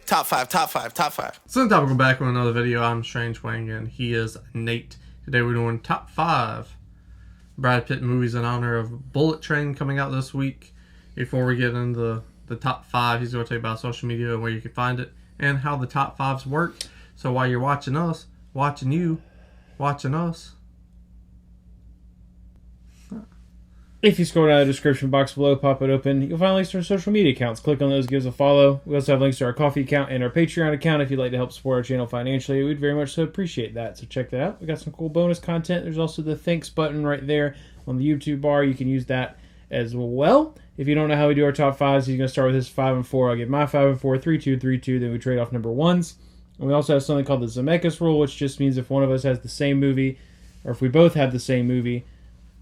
Top five, top five, top five. So topical back with another video. I'm Strange Wang and he is Nate. Today we're doing top 5 Brad Pitt movies in honor of Bullet Train coming out this week. Before we get into the top 5, he's going to tell you about social media and where you can find it and how the top 5s work. So while you're watching us, watching you, watching us. If you scroll down the description box below, pop it open, you'll find links to our social media accounts. Click on those, give us a follow. We also have links to our Coffee account and our Patreon account if you'd like to help support our channel financially. We'd very much so appreciate that. So check that out. We got some cool bonus content. There's also the thanks button right there on the YouTube bar. You can use that as well. If you don't know how we do our top 5s, he's going to start with his 5 and 4. I'll give my 5 and 4, 3, 2, 3, 2. Then we trade off number 1s. And we also have something called the Zemeckis rule, which just means if one of us has the same movie, or if we both have the same movie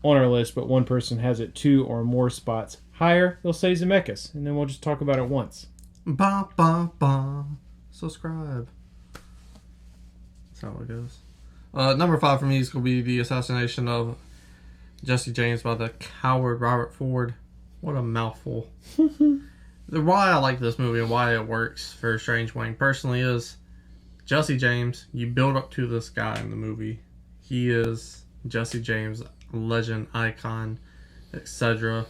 on our list, but one person has it 2 or more spots higher, they'll say Zemeckis, and then we'll just talk about it once. Ba ba ba. Subscribe. That's how it goes. Number 5 for me is going to be the assassination of Jesse James by the coward Robert Ford. What a mouthful. Why I like this movie and why it works for Strange Wang personally is Jesse James. You build up to this guy in the movie. He is Jesse James, legend, icon, etc.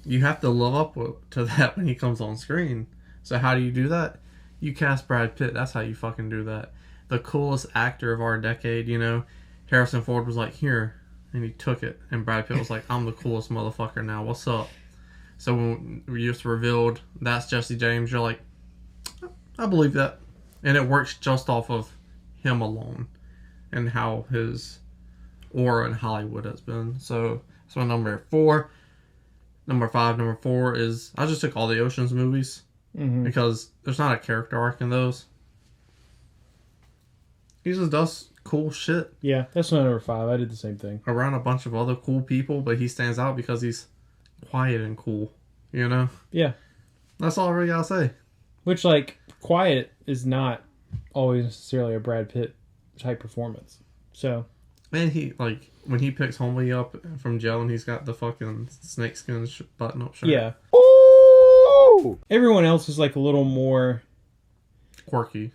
You have to live up to that when he comes on screen. So how do you do that? You cast Brad Pitt. That's how you fucking do that. The coolest actor of our decade, you know. Harrison Ford was like, here, and he took it. And Brad Pitt was like, I'm the coolest motherfucker now. What's up? So when you just revealed that's Jesse James, you're like, I believe that. And it works just off of him alone and how his aura in Hollywood has been. So number 4. Number 5, number 4 is I just took all the Ocean's movies because there's not a character arc in those. He just does cool shit. Yeah, that's my number 5. I did the same thing. Around a bunch of other cool people, but he stands out because he's quiet and cool, you know? Yeah. That's all I really gotta say. Which, like, quiet is not always necessarily a Brad Pitt type performance. So... Man, he, like, when he picks Homely up from jail and he's got the fucking snakeskin button-up shirt. Yeah. Ooh! Everyone else is, like, a little more... quirky.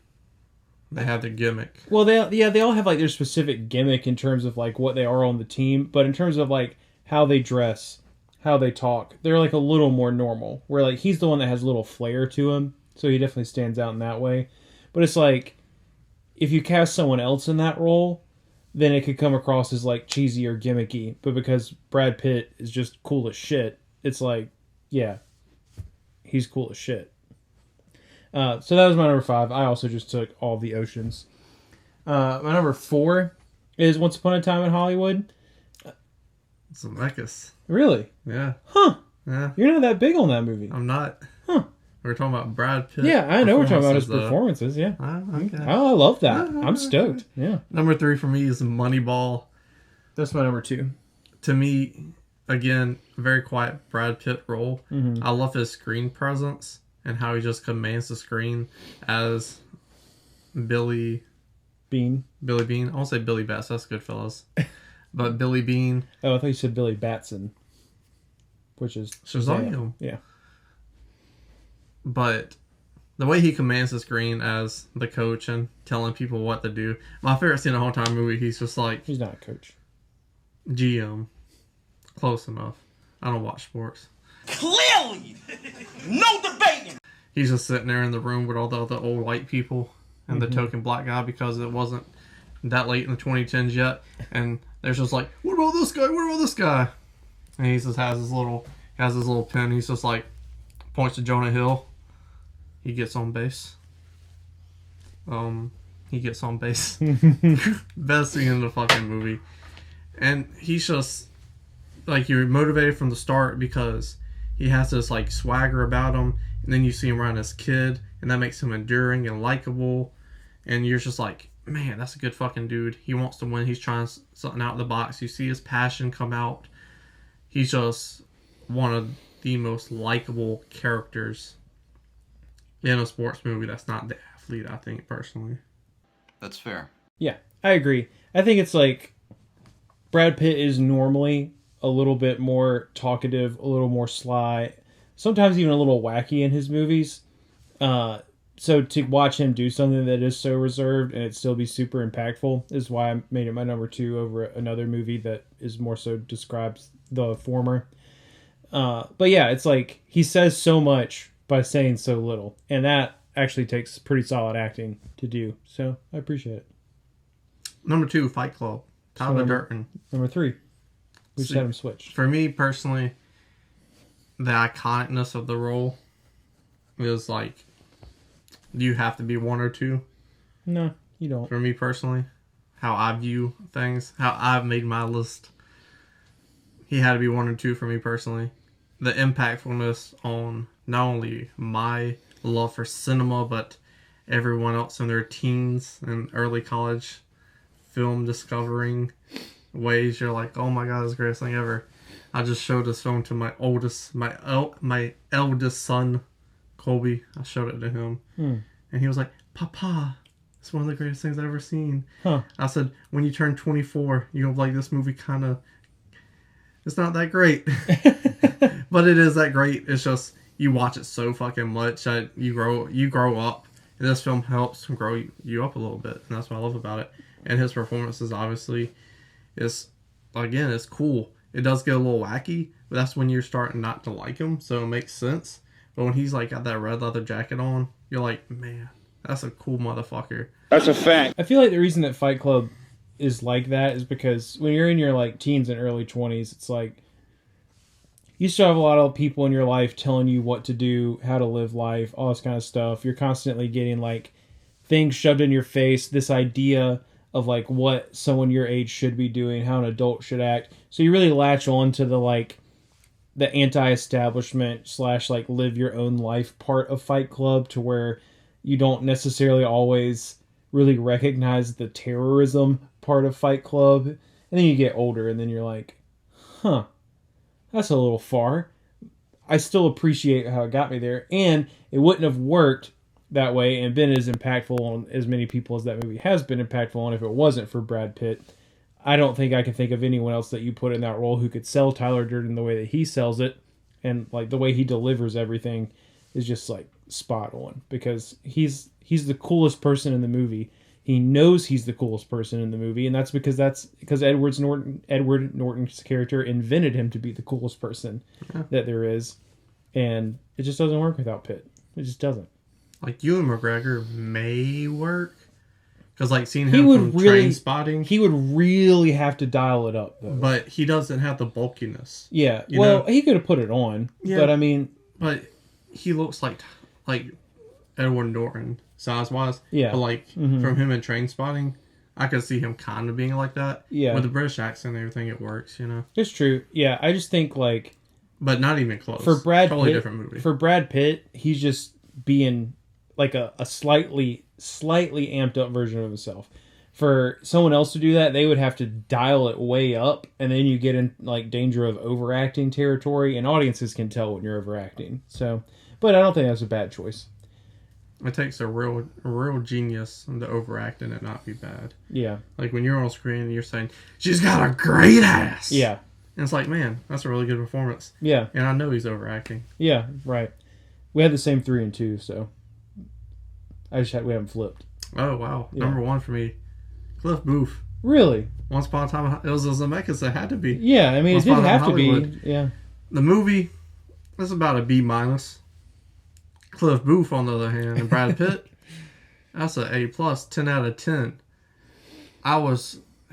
They have their gimmick. Well, they all have, like, their specific gimmick in terms of, like, what they are on the team. But in terms of, like, how they dress, how they talk, they're, like, a little more normal. Where, like, he's the one that has a little flair to him. So he definitely stands out in that way. But it's like, if you cast someone else in that role, then it could come across as, like, cheesy or gimmicky. But because Brad Pitt is just cool as shit, it's like, yeah, he's cool as shit. So that was my number 5. I also just took all the Oceans. My number 4 is Once Upon a Time in Hollywood. Zemeckis. Really? Yeah. Huh. Yeah. You're not that big on that movie. I'm not. Huh. We're talking about Brad Pitt. Yeah, I know we're talking about his performances, yeah. Okay. Oh, I love that. I'm stoked. Yeah. Number 3 for me is Moneyball. That's my number 2. To me, again, very quiet Brad Pitt role. I love his screen presence and how he just commands the screen as Billy Bean. I won't say Billy Bats. That's Goodfellas. But Billy Bean. Oh, I thought you said Billy Batson, which is Shazam. Yeah. But the way he commands the screen as the coach and telling people what to do. My favorite scene in the whole entire movie, he's just like... He's not a coach. GM. Close enough. I don't watch sports. Clearly! No debating! He's just sitting there in the room with all the other old white people and the token black guy because it wasn't that late in the 2010s yet. And they're just like, what about this guy? What about this guy? And he just has his little pen. He's just like, points to Jonah Hill. He gets on base. Best scene in the fucking movie. And he's just, like, you're motivated from the start because he has this, like, swagger about him. And then you see him around his kid. And that makes him enduring and likable. And you're just like, man, that's a good fucking dude. He wants to win. He's trying something out of the box. You see his passion come out. He's just one of the most likable characters in a sports movie that's not the athlete, I think, personally. That's fair. Yeah, I agree. I think it's like Brad Pitt is normally a little bit more talkative, a little more sly, sometimes even a little wacky in his movies. so to watch him do something that is so reserved and it still be super impactful is why I made it my number 2 over another movie that is more so describes the former. But yeah, it's like he says so much by saying so little, and that actually takes pretty solid acting to do. So I appreciate it. Number 2, Fight Club. Tyler Durden. Number 3, we just had him switched. For me personally, the iconicness of the role is like, you have to be 1 or 2. No, you don't. For me personally, how I view things, how I've made my list, he had to be 1 or 2 for me personally. The impactfulness on not only my love for cinema, but everyone else in their teens and early college film discovering ways. You're like, oh my god, it's the greatest thing ever. I just showed this film to my eldest son, Colby. I showed it to him, and he was like, Papa, it's one of the greatest things I've ever seen. I said, when you turn 24, you'll like this movie kind of, it's not that great. But it is that great. It's just, you watch it so fucking much that you grow up, and this film helps grow you up a little bit, and that's what I love about it. And his performances, obviously, it's cool. It does get a little wacky, but that's when you're starting not to like him, so it makes sense. But when he's like got that red leather jacket on, you're like, man, that's a cool motherfucker. That's a fact. I feel like the reason that Fight Club is like that is because when you're in your like teens and early 20s, it's like you still have a lot of people in your life telling you what to do, how to live life, all this kind of stuff. You're constantly getting like things shoved in your face, this idea of like what someone your age should be doing, how an adult should act. So you really latch on to the like the anti-establishment / like live your own life part of Fight Club, to where you don't necessarily always really recognize the terrorism part of Fight Club. And then you get older and then you're like, huh, that's a little far. I still appreciate how it got me there, and it wouldn't have worked that way and been as impactful on as many people as that movie has been impactful on if it wasn't for Brad Pitt. I don't think I can think of anyone else that you put in that role who could sell Tyler Durden the way that he sells it, and like the way he delivers everything is just like spot on, because he's the coolest person in the movie. He knows he's the coolest person in the movie, and that's because Edward Norton's character invented him to be the coolest person that there is, and it just doesn't work without Pitt. It just doesn't. Like, Ewan McGregor may work, because like seeing him from Trainspotting, he would really have to dial it up though. But he doesn't have the bulkiness. Yeah, you know? He could have put it on, but I mean, but he looks like Edward Norton size wise. Yeah, but like from him in Trainspotting, I could see him kind of being like that. Yeah, with the British accent and everything, it works. You know, it's true. Yeah, I just think like, but not even close. For Brad totally Pitt, different movie. For Brad Pitt, he's just being like a slightly amped up version of himself. For someone else to do that, they would have to dial it way up, and then you get in like danger of overacting territory, and audiences can tell when you're overacting. So, but I don't think that's a bad choice. It takes a real genius to overact and it not be bad. Yeah. Like when you're on screen and you're saying, she's got a great ass. Yeah. And it's like, man, that's a really good performance. Yeah. And I know he's overacting. Yeah, right. We had the same 3 and 2, so we haven't flipped. Oh, wow. Yeah. Number 1 for me, Cliff Booth. Really? Once Upon a Time, it was a Zemeckis, it had to be. Yeah, I mean, it didn't have to be. Yeah. The movie is about a B-. Cliff Booth, on the other hand, and Brad Pitt, that's an A+, 10 out of 10.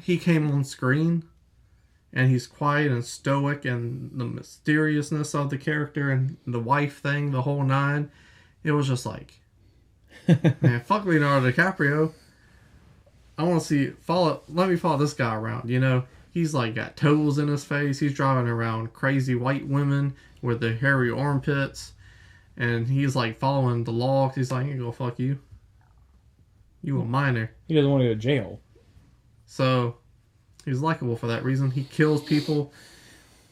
He came on screen, and he's quiet and stoic, and the mysteriousness of the character and the wife thing, the whole 9, it was just like, man, fuck Leonardo DiCaprio. I want to let me follow this guy around, you know? He's like got toes in his face, he's driving around crazy white women with the hairy armpits, and he's like following the law. He's like, "I'm gonna go fuck you. You a minor." He doesn't want to go to jail. So he's likable for that reason. He kills people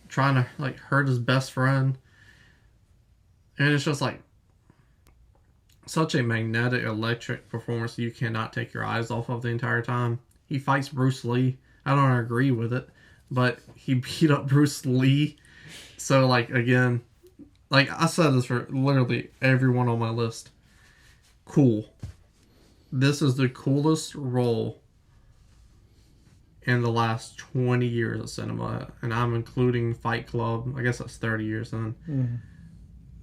trying to like hurt his best friend, and it's just like such a magnetic, electric performance you cannot take your eyes off of the entire time. He fights Bruce Lee. I don't agree with it, but he beat up Bruce Lee. So like again. Like, I said this for literally everyone on my list. cool. This is the coolest role in the last 20 years of cinema, and I'm including Fight Club. I guess that's 30 years then. Mm-hmm.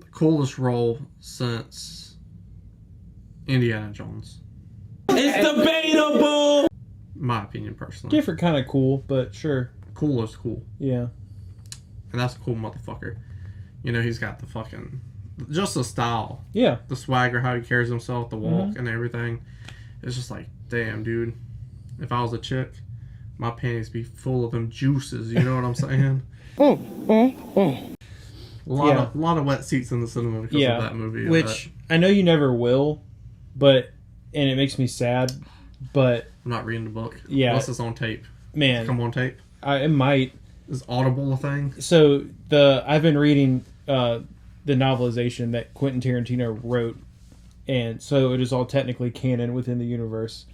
The coolest role since Indiana Jones. It's debatable. My opinion, personally. Different kind of cool, but sure. Cool is cool. Yeah. And that's a cool motherfucker. You know, he's got the fucking... just the style. Yeah. The swagger, how he carries himself, the walk and everything. It's just like, damn, dude. If I was a chick, my panties be full of them juices. You know what I'm saying? A lot of wet seats in the cinema because of that movie. Which I know you never will, and it makes me sad, but... I'm not reading the book. Yeah. Unless it's on tape. Man. Come on tape. It might. Is Audible a thing? So, I've been reading the novelization that Quentin Tarantino wrote, and so it is all technically canon within the universe.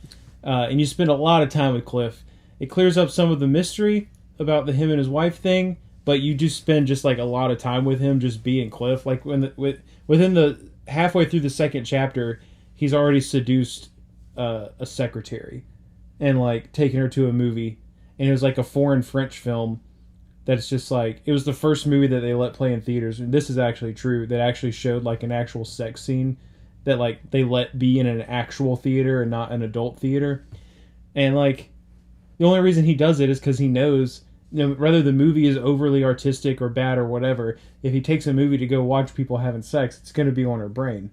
And you spend a lot of time with Cliff. It clears up some of the mystery about the him and his wife thing, but you do spend just like a lot of time with him just being Cliff. Like within the halfway through the second chapter, he's already seduced a secretary and like taken her to a movie, and it was like a foreign French film that's just like, it was the first movie that they let play in theaters, and this is actually true, that actually showed like an actual sex scene that like they let be in an actual theater and not an adult theater. And like the only reason he does it is because he knows, whether the movie is overly artistic or bad or whatever, if he takes a movie to go watch people having sex, it's going to be on her brain.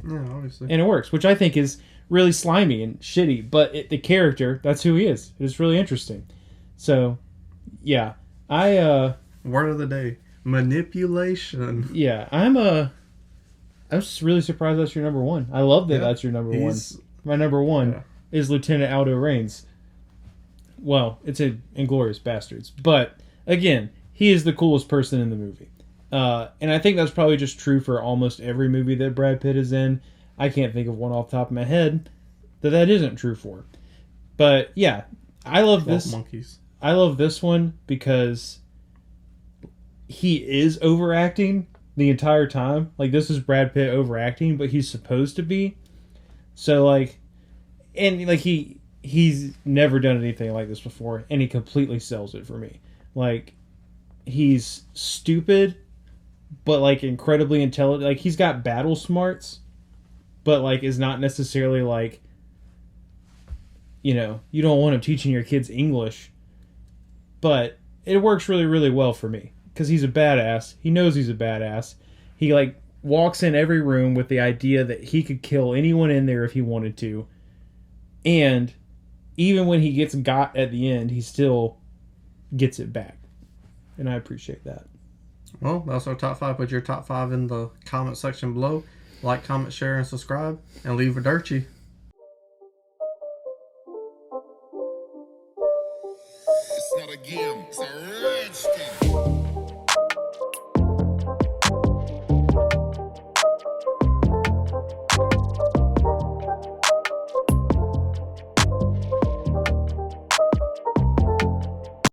Yeah, obviously. And it works, which I think is really slimy and shitty, but the character, that's who he is. It's really interesting. So, yeah. Word of the day. Manipulation. Yeah, I'm just really surprised that's your number one. I love that that's your number one. My number one is Lieutenant Aldo Raines. Well, it's Inglourious Bastards. But, again, he is the coolest person in the movie. And I think that's probably just true for almost every movie that Brad Pitt is in. I can't think of one off the top of my head that isn't true for. But, yeah, I love this. Monkeys. I love this one because he is overacting the entire time. Like, this is Brad Pitt overacting, but he's supposed to be. So, like, and, like, he's never done anything like this before, and he completely sells it for me. Like, he's stupid, but, like, incredibly intelligent. Like, he's got battle smarts, but, like, is not necessarily, like, you know, you don't want him teaching your kids English. But it works really, really well for me. Because he's a badass. He knows he's a badass. He, like, walks in every room with the idea that he could kill anyone in there if he wanted to. And even when he gets got at the end, he still gets it back. And I appreciate that. Well, that's our top 5. Put your top 5 in the comment section below. Like, comment, share, and subscribe. And leave a dirty.